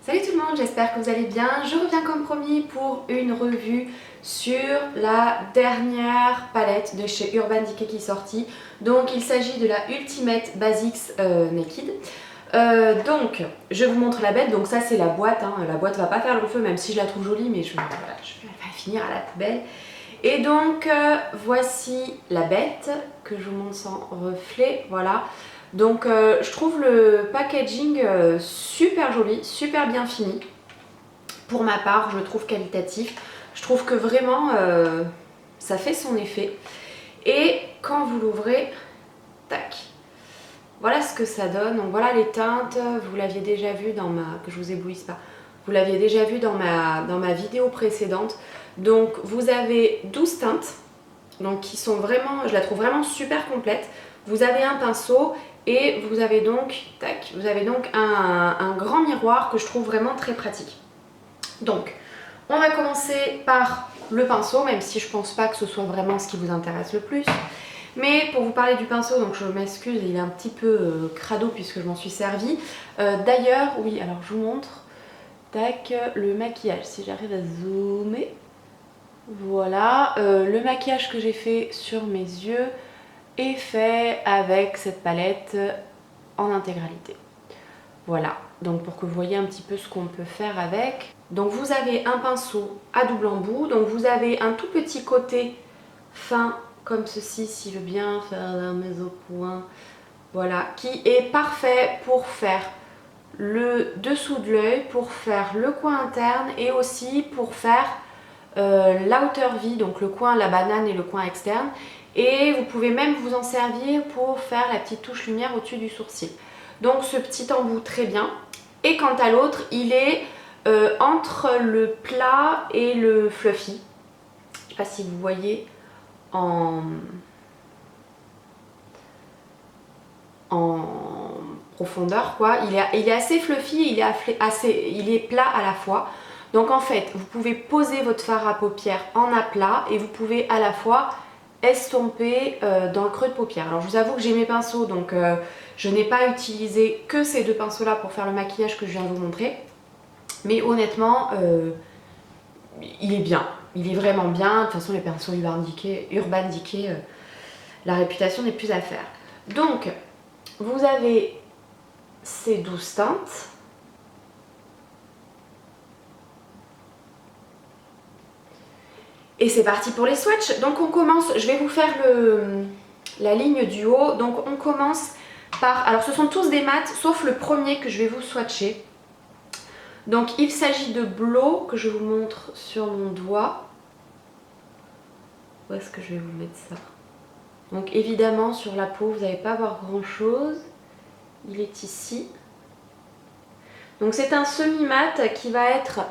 Salut tout le monde, j'espère que vous allez bien. Je reviens comme promis pour une revue sur la dernière palette de chez Urban Decay qui est sortie. Donc il s'agit de la Ultimate Basics Naked. Donc je vous montre la bête, donc ça c'est la boîte, hein. La boîte va pas faire long feu même si je la trouve jolie, mais je vais la finir à la poubelle. Et donc voici la bête que je vous montre sans reflet, voilà. Donc je trouve le packaging super joli, super bien fini. Pour ma part, je le trouve qualitatif. Je trouve que vraiment ça fait son effet. Et quand vous l'ouvrez, tac, voilà ce que ça donne. Donc voilà les teintes, vous l'aviez déjà vu dans ma... que je vous éblouisse pas. Vous l'aviez déjà vu dans ma vidéo précédente. Donc vous avez 12 teintes. Donc qui sont vraiment, je la trouve vraiment super complète. Vous avez un pinceau et vous avez donc, tac, vous avez donc un grand miroir que je trouve vraiment très pratique. Donc, on va commencer par le pinceau, même si je pense pas que ce soit vraiment ce qui vous intéresse le plus. Mais pour vous parler du pinceau, donc je m'excuse, il est un petit peu crado puisque je m'en suis servi. D'ailleurs, oui, alors je vous montre, tac, le maquillage, si j'arrive à zoomer. Voilà, le maquillage que j'ai fait sur mes yeux est fait avec cette palette en intégralité. Voilà, donc pour que vous voyez un petit peu ce qu'on peut faire avec. Donc vous avez un pinceau à double embout, donc vous avez un tout petit côté fin comme ceci, si je veux bien faire la mise au point. Voilà, qui est parfait pour faire le dessous de l'œil, pour faire le coin interne et aussi pour faire l'outer V, donc le coin, la banane et le coin externe. Et vous pouvez même vous en servir pour faire la petite touche lumière au-dessus du sourcil. Donc ce petit embout très bien. Et quant à l'autre, il est entre le plat et le fluffy. Je ne sais pas si vous voyez en profondeur quoi. Il est assez fluffy, il est plat à la fois. Donc en fait, vous pouvez poser votre fard à paupières en aplat et vous pouvez à la fois estomper dans le creux de paupière. Alors je vous avoue que j'ai mes pinceaux, donc je n'ai pas utilisé que ces deux pinceaux là pour faire le maquillage que je viens de vous montrer. Mais honnêtement, il est bien. Il est vraiment bien. De toute façon, les pinceaux Urban Decay, la réputation n'est plus à faire. Donc, vous avez ces 12 teintes. Et c'est parti pour les swatchs. Donc on commence, je vais vous faire la ligne du haut. Donc on commence par, alors ce sont tous des mats, sauf le premier que je vais vous swatcher. Donc il s'agit de Blow, que je vous montre sur mon doigt. Où est-ce que je vais vous mettre ça? Donc évidemment sur la peau, vous n'allez pas voir grand chose. Il est ici. Donc c'est un semi-mat qui va être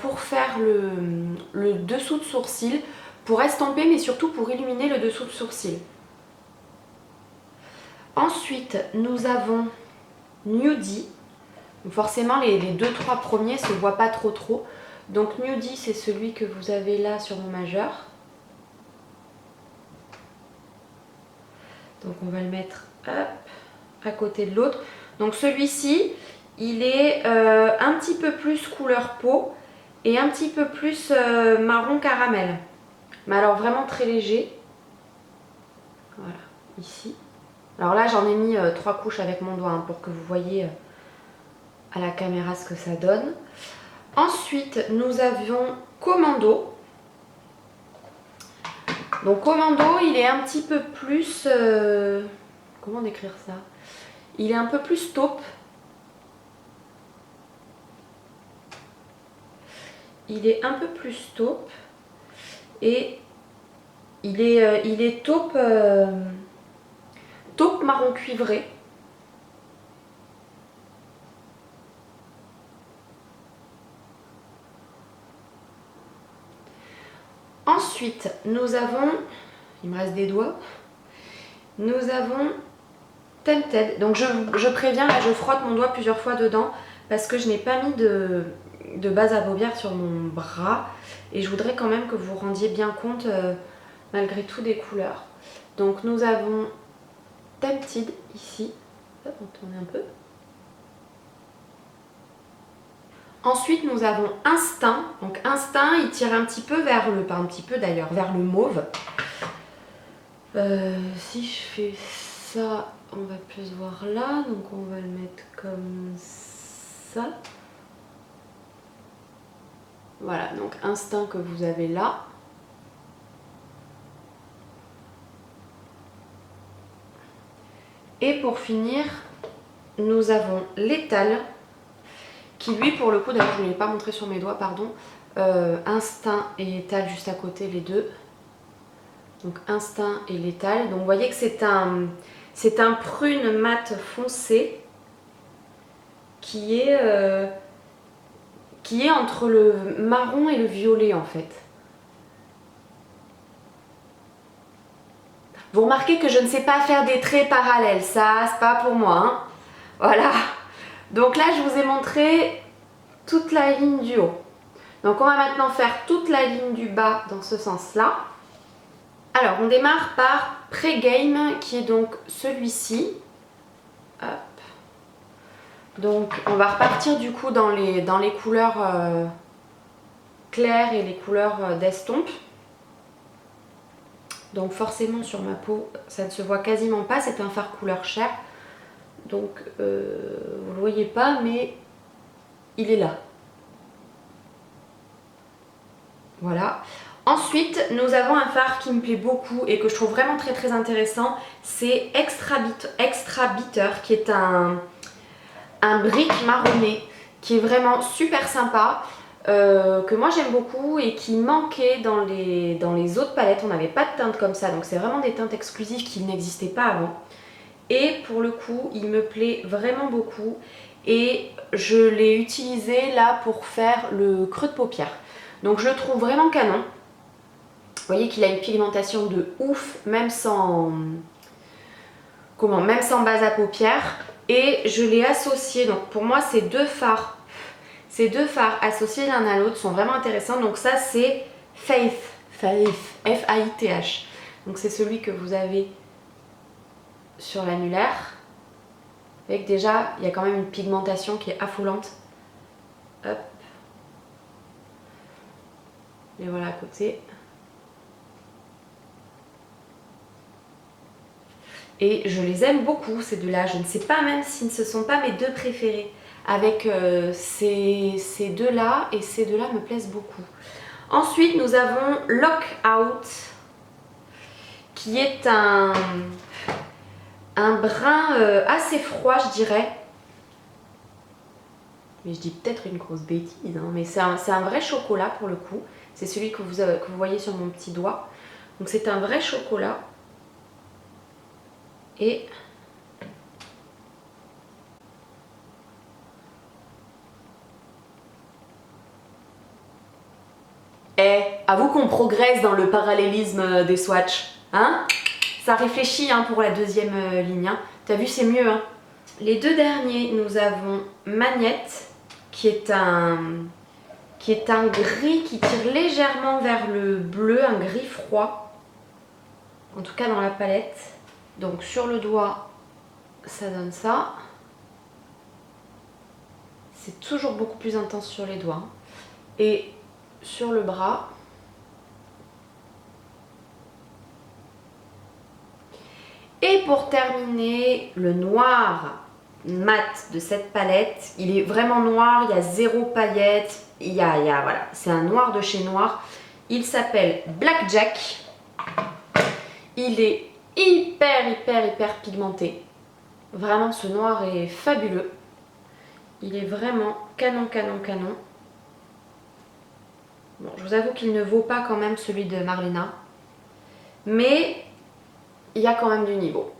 pour faire le dessous de sourcil, pour estomper mais surtout pour illuminer le dessous de sourcil. Ensuite nous avons Nudie. Donc forcément les 2-3 premiers se voient pas trop. Donc Nudie c'est celui que vous avez là sur mon majeur. Donc on va le mettre hop, à côté de l'autre. Donc celui-ci il est un petit peu plus couleur peau et un petit peu plus marron caramel. Mais alors vraiment très léger. Voilà, ici. Alors là j'en ai mis 3 couches avec mon doigt hein, pour que vous voyez à la caméra ce que ça donne. Ensuite nous avions Commando. Donc Commando il est un petit peu plus... comment décrire ça? Il est un peu plus taupe. Il est un peu plus taupe. Et il est taupe, taupe marron cuivré. Ensuite, nous avons, il me reste des doigts, nous avons Tempted. Donc je préviens, là je frotte mon doigt plusieurs fois dedans parce que je n'ai pas mis de base à paupières sur mon bras. Et je voudrais quand même que vous vous rendiez bien compte malgré tout des couleurs. Donc nous avons Tempted ici. Hop, on tourne un peu. Ensuite, nous avons Instinct. Donc Instinct, il tire un petit peu vers le, pas un petit peu d'ailleurs, vers le mauve. Si je fais ça, on va plus voir là. Donc on va le mettre comme ça. Voilà, donc Instinct que vous avez là. Et pour finir, nous avons l'étal, qui lui pour le coup, d'ailleurs je ne l'ai pas montré sur mes doigts, pardon, Instinct et l'étal juste à côté les deux. Donc Instinct et l'étal. Donc vous voyez que c'est un prune mat foncé qui est entre le marron et le violet en fait. Vous remarquez que je ne sais pas faire des traits parallèles, ça c'est pas pour moi, hein. Voilà. Donc là je vous ai montré toute la ligne du haut. Donc on va maintenant faire toute la ligne du bas dans ce sens-là. Alors on démarre par Pre-Game qui est donc celui-ci. Hop. Donc on va repartir du coup dans les couleurs claires et les couleurs d'estompe. Donc forcément sur ma peau ça ne se voit quasiment pas, c'est un fard couleur chair. Donc vous ne le voyez pas mais il est là. Voilà. Ensuite, nous avons un fard qui me plaît beaucoup et que je trouve vraiment très intéressant. C'est Extra Bitter qui est un brick marronné qui est vraiment super sympa. Que moi j'aime beaucoup et qui manquait dans les autres palettes. On n'avait pas de teintes comme ça, donc c'est vraiment des teintes exclusives qui n'existaient pas avant. Et pour le coup, il me plaît vraiment beaucoup et je l'ai utilisé là pour faire le creux de paupière. Donc je le trouve vraiment canon. Vous voyez qu'il a une pigmentation de ouf, même sans base à paupières. Et je l'ai associé, donc pour moi ces deux fards associés l'un à l'autre sont vraiment intéressants. Donc ça c'est Faith, F-A-I-T-H. Donc c'est celui que vous avez sur l'annulaire. Vous voyez que déjà il y a quand même une pigmentation qui est affolante. Hop. Et voilà à côté. Et je les aime beaucoup ces deux-là. Je ne sais pas même si ce ne sont pas mes deux préférés. Avec ces deux-là et ces deux-là me plaisent beaucoup. Ensuite, nous avons Lockout qui est un brun assez froid, je dirais. Mais je dis peut-être une grosse bêtise, hein, mais c'est un vrai chocolat pour le coup. C'est celui que vous voyez sur mon petit doigt. Donc c'est un vrai chocolat. Et avoue qu'on progresse dans le parallélisme des swatchs, hein? Ça réfléchit hein, pour la deuxième ligne. Hein. T'as vu, c'est mieux. Hein. Les deux derniers, nous avons Magnette, qui est un gris qui tire légèrement vers le bleu, un gris froid. En tout cas dans la palette. Donc sur le doigt, ça donne ça. C'est toujours beaucoup plus intense sur les doigts. Et sur le bras, et pour terminer, le noir mat de cette palette, il est vraiment noir, il y a zéro paillette, voilà, c'est un noir de chez Noir. Il s'appelle Blackjack. Il est hyper pigmenté. Vraiment, ce noir est fabuleux. Il est vraiment canon. Bon, je vous avoue qu'il ne vaut pas quand même celui de Marlena. Mais il y a quand même du niveau.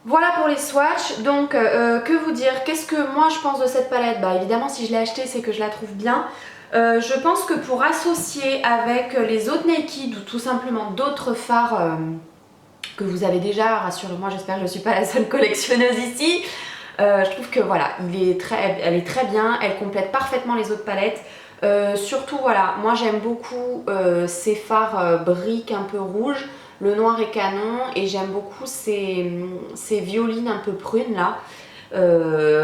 Voilà pour les swatchs. Donc que vous dire, qu'est-ce que moi je pense de cette palette? Bah évidemment si je l'ai achetée c'est que je la trouve bien. Je pense que pour associer avec les autres Naked ou tout simplement d'autres fards que vous avez déjà, rassurez-moi, j'espère que je ne suis pas la seule collectionneuse ici. Je trouve que voilà, elle est très bien, elle complète parfaitement les autres palettes. Surtout voilà, moi j'aime beaucoup ces fards briques un peu rouges. Le noir est canon et j'aime beaucoup ces violines un peu prunes là.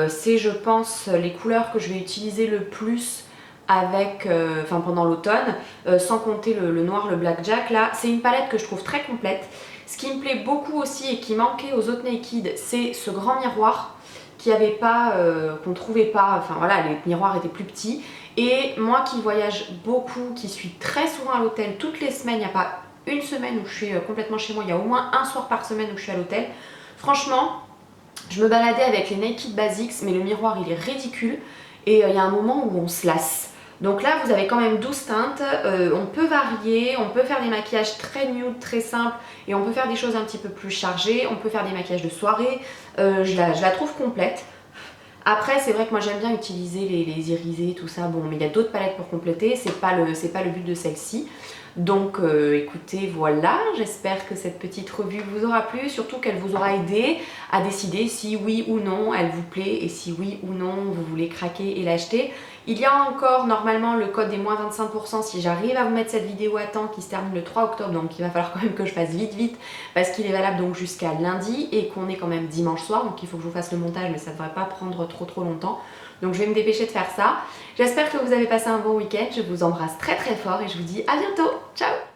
C'est je pense les couleurs que je vais utiliser le plus avec, pendant l'automne, sans compter le noir, le blackjack là. C'est une palette que je trouve très complète. Ce qui me plaît beaucoup aussi et qui manquait aux autres Naked, c'est ce grand miroir qui avait pas, qu'on trouvait pas, enfin voilà, les miroirs étaient plus petits. Et moi qui voyage beaucoup, qui suis très souvent à l'hôtel toutes les semaines, il n'y a pas une semaine où je suis complètement chez moi, il y a au moins un soir par semaine où je suis à l'hôtel. Franchement, je me baladais avec les Naked Basics, mais le miroir il est ridicule et il y a un moment où on se lasse. Donc là vous avez quand même 12 teintes, on peut varier, on peut faire des maquillages très nude, très simples et on peut faire des choses un petit peu plus chargées, on peut faire des maquillages de soirée, je la trouve complète. Après c'est vrai que moi j'aime bien utiliser les irisés, tout ça, bon mais il y a d'autres palettes pour compléter, c'est pas le but de celle-ci. Donc écoutez, voilà, j'espère que cette petite revue vous aura plu, surtout qu'elle vous aura aidé à décider si oui ou non elle vous plaît et si oui ou non vous voulez craquer et l'acheter. Il y a encore normalement le code des moins 25% si j'arrive à vous mettre cette vidéo à temps qui se termine le 3 octobre, donc il va falloir quand même que je fasse vite parce qu'il est valable donc jusqu'à lundi et qu'on est quand même dimanche soir, donc il faut que je vous fasse le montage mais ça ne devrait pas prendre trop longtemps. Donc je vais me dépêcher de faire ça. J'espère que vous avez passé un bon week-end, je vous embrasse très fort et je vous dis à bientôt. Ciao!